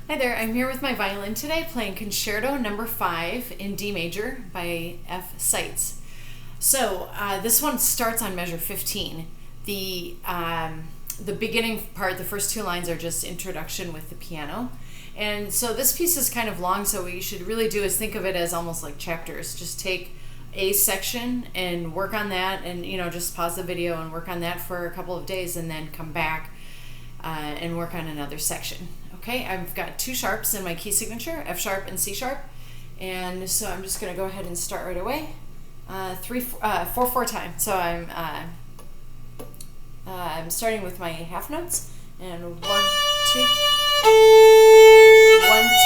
Hi there, I'm here with my violin today playing Concerto No. 5 in D major by F. Seitz. So this one starts on measure 15. The beginning part, the first two lines are just introduction with the piano. And so this piece is kind of long, so what you should really do is think of it as almost like chapters. Just take a section and work on that, and just pause the video and work on that for a couple of days and then come back and work on another section. Okay, I've got two sharps in my key signature, F sharp and C sharp, and so I'm just going to go ahead and start right away. 4/4 time. So I'm starting with my half notes, and 1, 2, 1,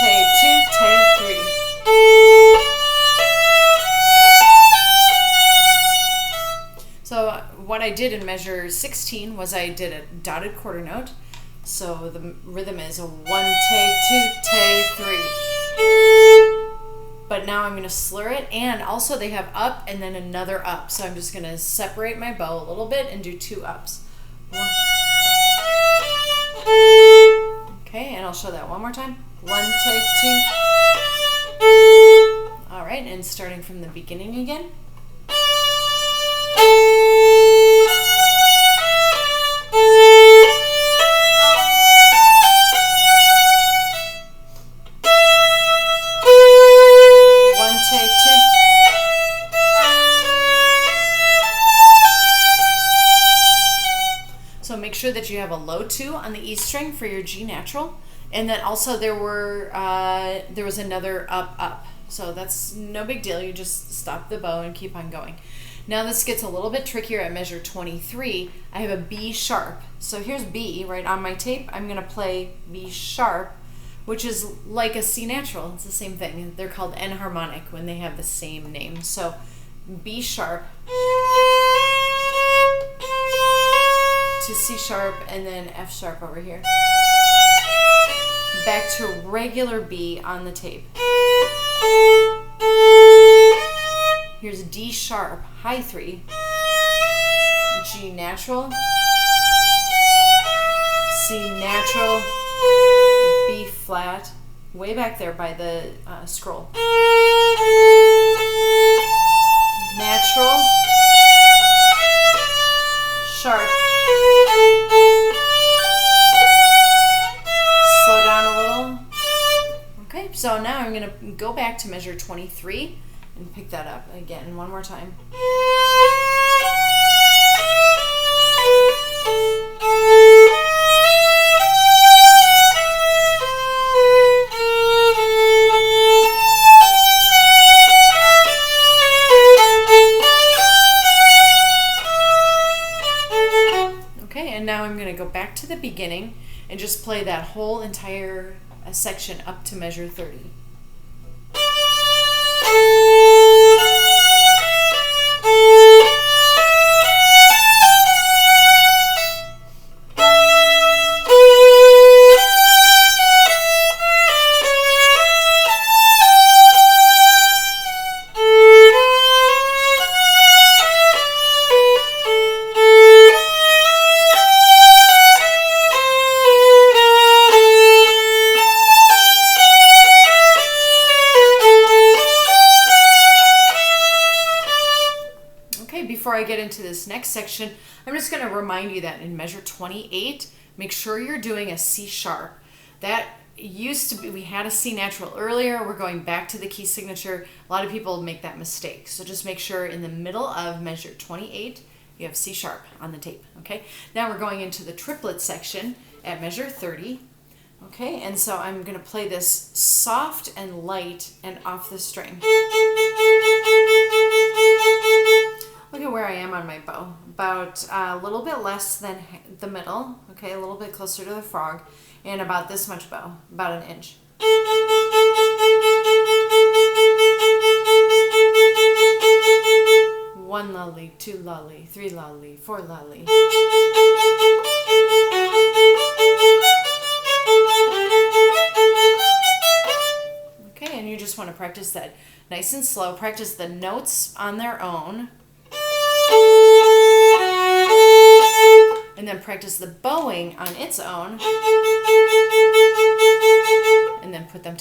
take 2, take 3. So what I did in measure 16 was I did a dotted quarter note. So the rhythm is a 1, take 2, take 3. But now I'm going to slur it, and also they have up and then another up. So I'm just going to separate my bow a little bit and do 2 ups. 1. Okay, and I'll show that one more time. 1, take 2. All right, and starting from the beginning again. So make sure that you have a low 2 on the E string for your G natural, and then also there was another up. So that's no big deal. You just stop the bow and keep on going. Now this gets a little bit trickier at measure 23. I have a B sharp. So here's B right on my tape. I'm going to play B sharp, which is like a C natural. It's the same thing. They're called enharmonic when they have the same name. So B sharp to C sharp, and then F sharp over here. Back to regular B on the tape. Here's D sharp, high 3, G natural, C natural, B flat, way back there by the scroll. Natural, sharp. Slow down a little. Okay, so now I'm going to go back to measure 23 and pick that up again one more time. Okay, and now I'm going to go back to the beginning and just play that whole entire section up to measure 30. Before I get into this next section, I'm just going to remind you that in measure 28, make sure you're doing a C sharp. That used to be, we had a C natural earlier, we're going back to the key signature. A lot of people make that mistake. So just make sure in the middle of measure 28, you have C sharp on the tape, okay? Now we're going into the triplet section at measure 30, okay? And so I'm going to play this soft and light and off the string. Look at where I am on my bow. About a little bit less than the middle, okay, a little bit closer to the frog, and about this much bow, about an inch. One lully, 2 lully, 3 lully, 4 lully. Okay, and you just want to practice that nice and slow. Practice the notes on their own. and then practice the bowing on its own,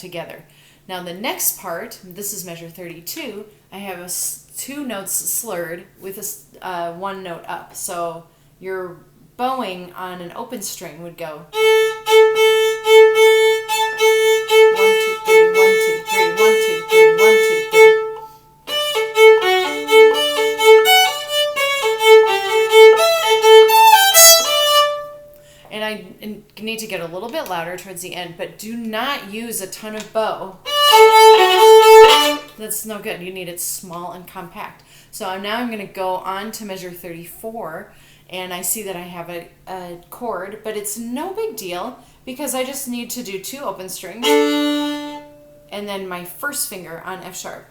together. Now the next part, this is measure 32, I have two notes slurred with a one note up. So your bowing on an open string would go 1, 2, 3, 1, 2, 3, 1, 2, 3, 1, 2, 3. And I need to get a little bit louder towards the end, but do not use a ton of bow. That's no good. You need it small and compact. So now I'm going to go on to measure 34, and I see that I have a chord, but it's no big deal because I just need to do 2 open strings and then my first finger on F sharp.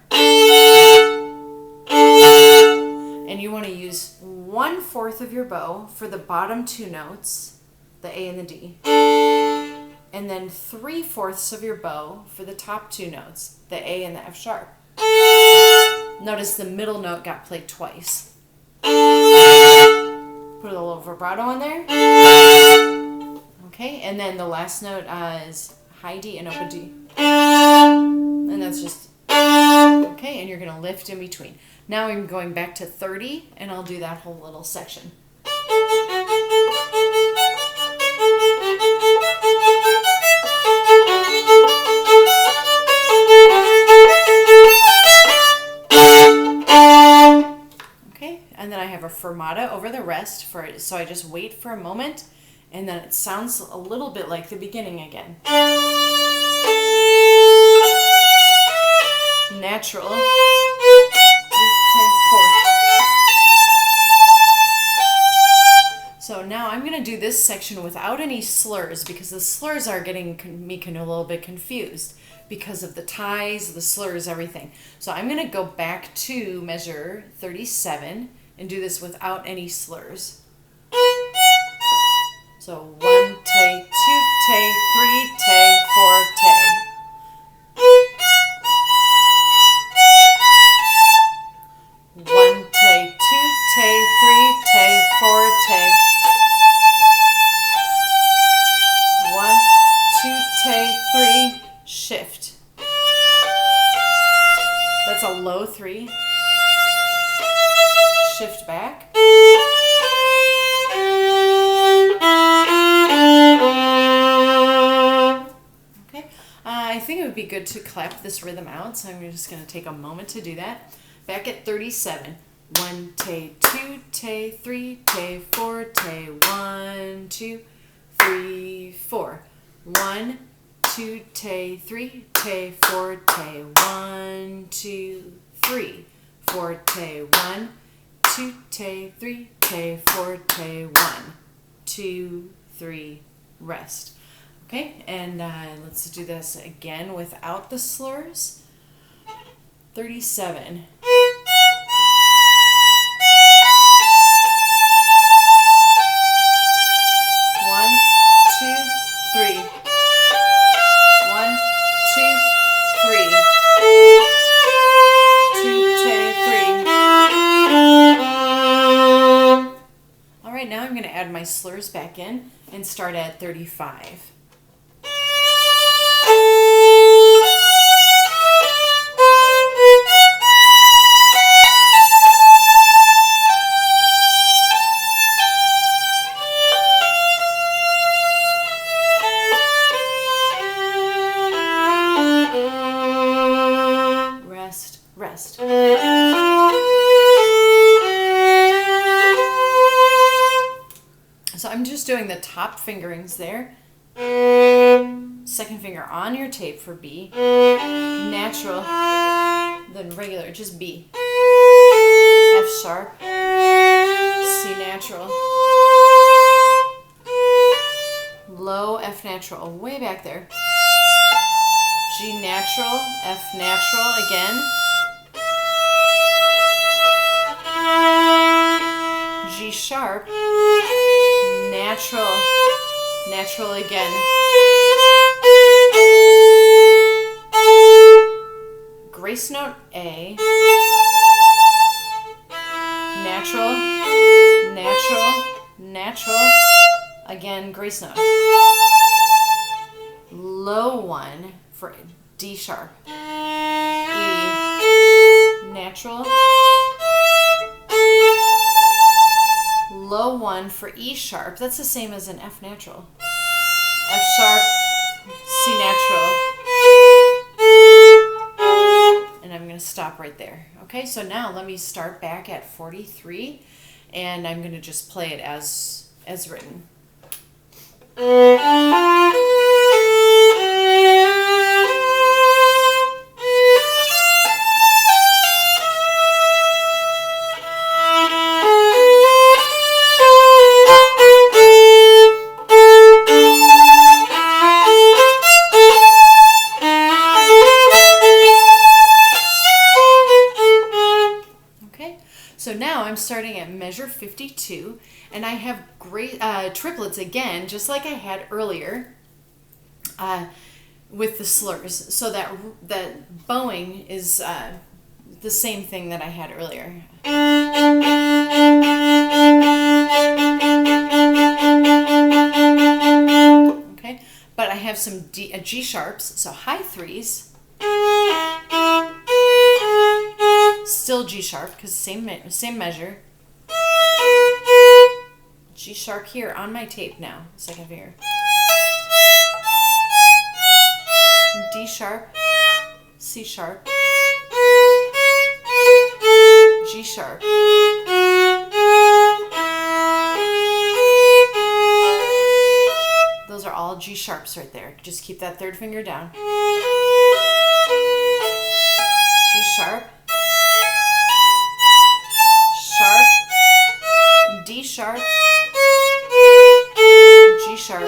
And you want to use 1/4 of your bow for the bottom 2 notes, the A and the D, and then 3/4 of your bow for the top 2 notes, the A and the F sharp. Notice the middle note got played twice. Put a little vibrato in there. Okay, and then the last note is high D and open D. And that's just, okay, and you're going to lift in between. Now I'm going back to 30, and I'll do that whole little section. And then I have a fermata over the rest for it, so I just wait for a moment, and then it sounds a little bit like the beginning again. Natural. 3, 10, 4. So now I'm going to do this section without any slurs because the slurs are getting me a little bit confused because of the ties, the slurs, everything. So I'm going to go back to measure 37 and do this without any slurs. So 1 tay, 2 tay, 3 tay, 4 tay. One tay, 2 tay, 3 tay, 4 tay. 1, 2 tay, 3, shift. That's a low 3. Shift back. Okay, I think it would be good to clap this rhythm out, so I'm just going to take a moment to do that. Back at 37. 1 tay, 2 tay, 3 tay, 4 tay. 1, 2, 3, 4. 1, 2 tay, 3 tay, 4 tay. 1, 2, 3, 4 tay. 1, 2 tay, 3 tay, 4 tay. 1, 2, 3, rest. Okay, and let's do this again without the slurs. 37. 1, 2, 3. 1, 2, 3. 2 tay, 3. All right, now I'm going to add my slurs back in and start at 35. Rest. So I'm just doing the top fingerings there. Second finger on your tape for B. Natural. Then regular, just B. F sharp. C natural. Low F natural, way back there. G natural, F natural again. G sharp, natural, natural again. Grace note A, natural, natural, natural, again grace note. Low 1 for D sharp, E natural, low 1 for E sharp. That's the same as an F natural. F sharp, C natural, and I'm going to stop right there. Okay, so now let me start back at 43, and I'm going to just play it as written. So now I'm starting at measure 52, and I have great triplets again, just like I had earlier with the slurs. So that bowing is the same thing that I had earlier. Okay, but I have some G sharps, so high 3s. Still G sharp, because same measure. G sharp here on my tape now, second finger. D sharp, C sharp, G sharp. Those are all G sharps right there. Just keep that third finger down. G sharp, sharp, D sharp, G sharp,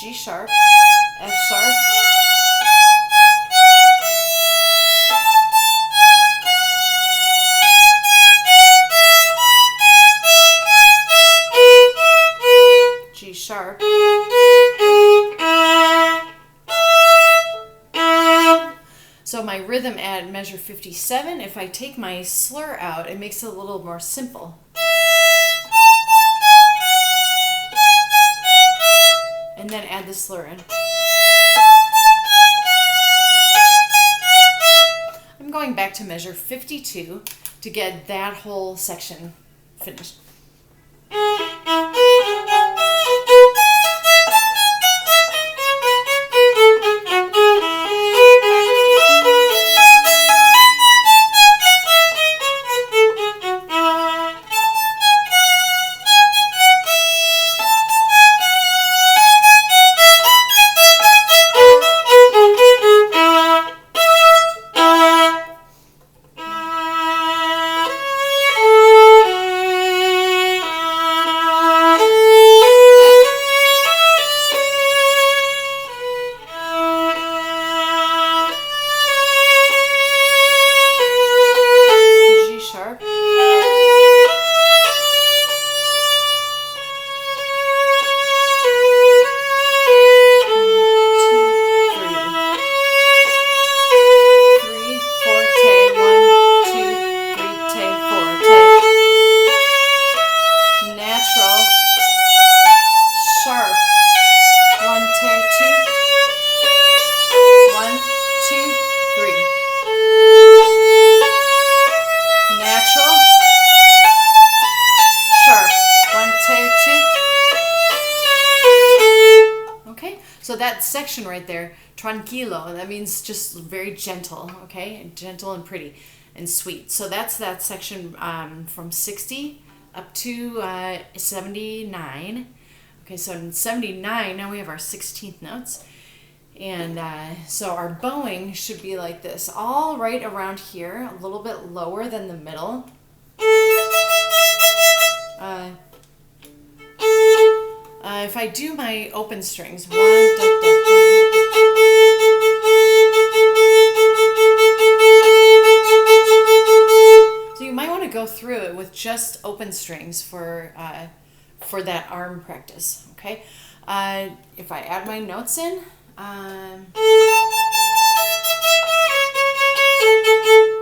G sharp, F sharp, G sharp, so my rhythm at measure 57, if I take my slur out, it makes it a little more simple. And then add the slur in. I'm going back to measure 52 to get that whole section finished. So that section right there, tranquilo, that means just very gentle, okay? Gentle and pretty and sweet. So that's that section from 60 up to 79. Okay, so in 79, now we have our 16th notes. And so our bowing should be like this, all right around here, a little bit lower than the middle. If I do my open strings, 1, da, da, da. So you might want to go through it with just open strings for that arm practice, okay? If I add my notes in,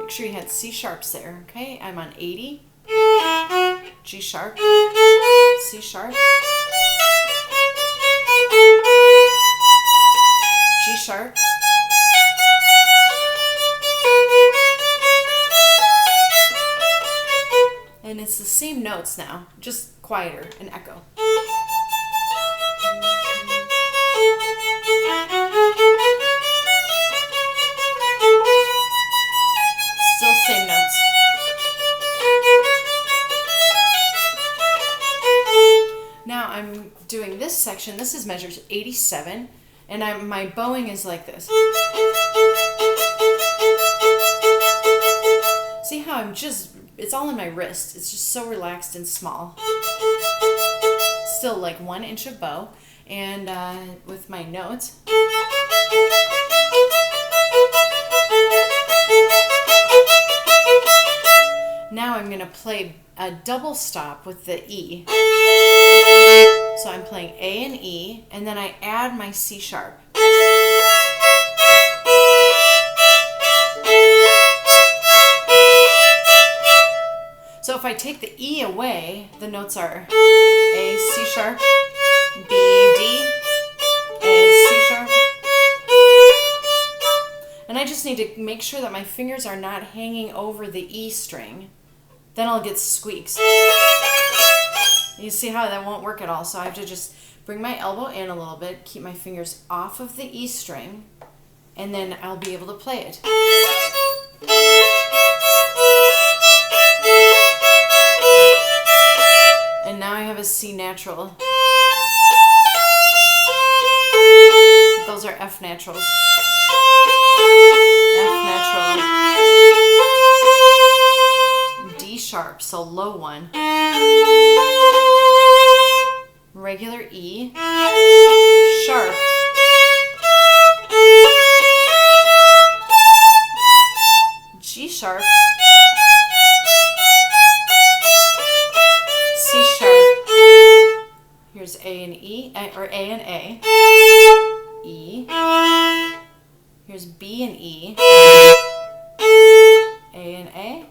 make sure you had C sharps there, okay? I'm on 80, G sharp, C sharp, notes now, just quieter, an echo. Still same notes. Now I'm doing this section. This is measure 87, and my bowing is like this. See how it's all in my wrist. It's just so relaxed and small. Still like 1 inch of bow, and with my notes. Now I'm going to play a double stop with the E. So I'm playing A and E, and then I add my C sharp. So if I take the E away, the notes are A, C sharp, B, D, A, C sharp. And I just need to make sure that my fingers are not hanging over the E string. Then I'll get squeaks. You see how that won't work at all. So I have to just bring my elbow in a little bit, keep my fingers off of the E string, and then I'll be able to play it. And now I have a C natural. Those are F naturals. F natural. D sharp, so low one. Regular E. Sharp. G sharp. C sharp. Here's A and E, or A and A. E. Here's B and E. A and A.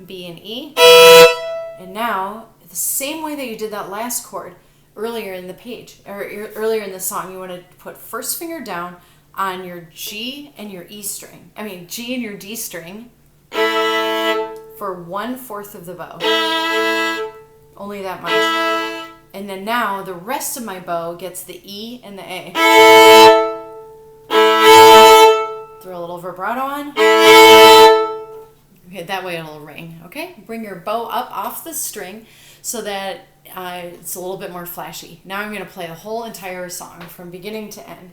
B and E. And now, the same way that you did that last chord earlier in the page, or earlier in the song, you want to put first finger down on your G and your E string. I mean, G and your D string for 1/4 of the bow. Only that much. And then now the rest of my bow gets the E and the A. Throw a little vibrato on. Okay, that way it'll ring. Okay, bring your bow up off the string so that it's a little bit more flashy. Now I'm going to play the whole entire song from beginning to end.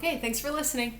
Okay, thanks for listening.